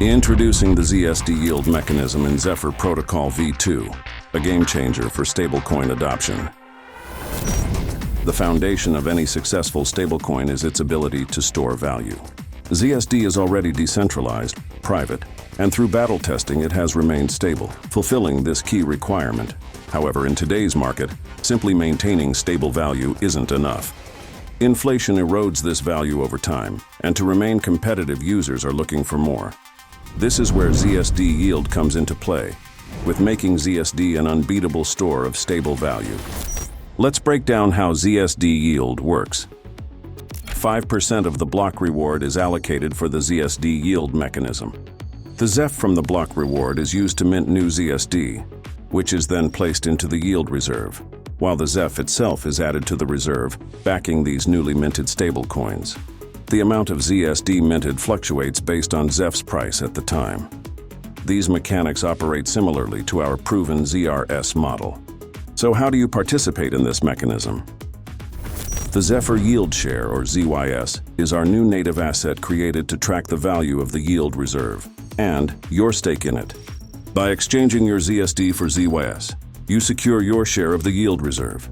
Introducing the ZSD Yield Mechanism in Zephyr Protocol v2, a game changer for stablecoin adoption. The foundation of any successful stablecoin is its ability to store value. ZSD is already decentralized, private, and through battle testing it has remained stable, fulfilling this key requirement. However, in today's market, simply maintaining stable value isn't enough. Inflation erodes this value over time, and to remain competitive, users are looking for more. This is where ZSD Yield comes into play, with making ZSD an unbeatable store of stable value. Let's break down how ZSD Yield works. 5% of the block reward is allocated for the ZSD Yield mechanism. The Zeph from the block reward is used to mint new ZSD, which is then placed into the yield reserve, while the Zeph itself is added to the reserve, backing these newly minted stablecoins. The amount of ZSD minted fluctuates based on Zeph's price at the time. These mechanics operate similarly to our proven ZRS model. So how do you participate in this mechanism? The Zephyr Yield Share, or ZYS, is our new native asset created to track the value of the yield reserve and your stake in it. By exchanging your ZSD for ZYS, you secure your share of the yield reserve.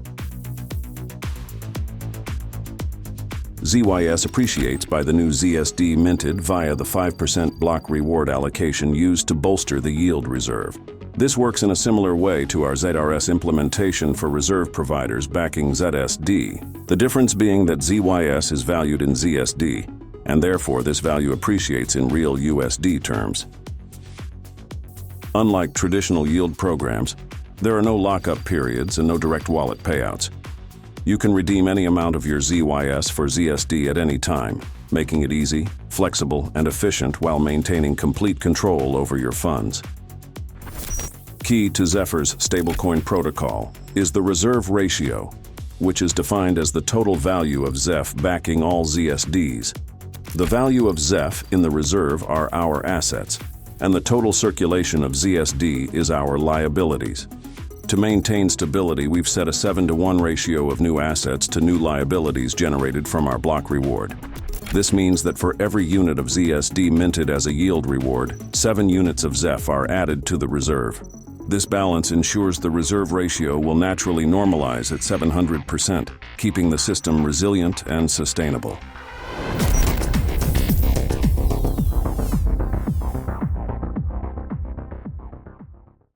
ZYS appreciates by the new ZSD minted via the 5% block reward allocation used to bolster the yield reserve. This works in a similar way to our ZRS implementation for reserve providers backing ZSD, the difference being that ZYS is valued in ZSD, and therefore this value appreciates in real USD terms. Unlike traditional yield programs, there are no lockup periods and no direct wallet payouts. You can redeem any amount of your ZYS for ZSD at any time, making it easy, flexible, and efficient while maintaining complete control over your funds. Key to Zephyr's stablecoin protocol is the reserve ratio, which is defined as the total value of Zeph backing all ZSDs. The value of Zeph in the reserve are our assets, and the total circulation of ZSD is our liabilities. To maintain stability, we've set a 7-to-1 ratio of new assets to new liabilities generated from our block reward. This means that for every unit of ZSD minted as a yield reward, 7 units of Zeph are added to the reserve. This balance ensures the reserve ratio will naturally normalize at 700%, keeping the system resilient and sustainable.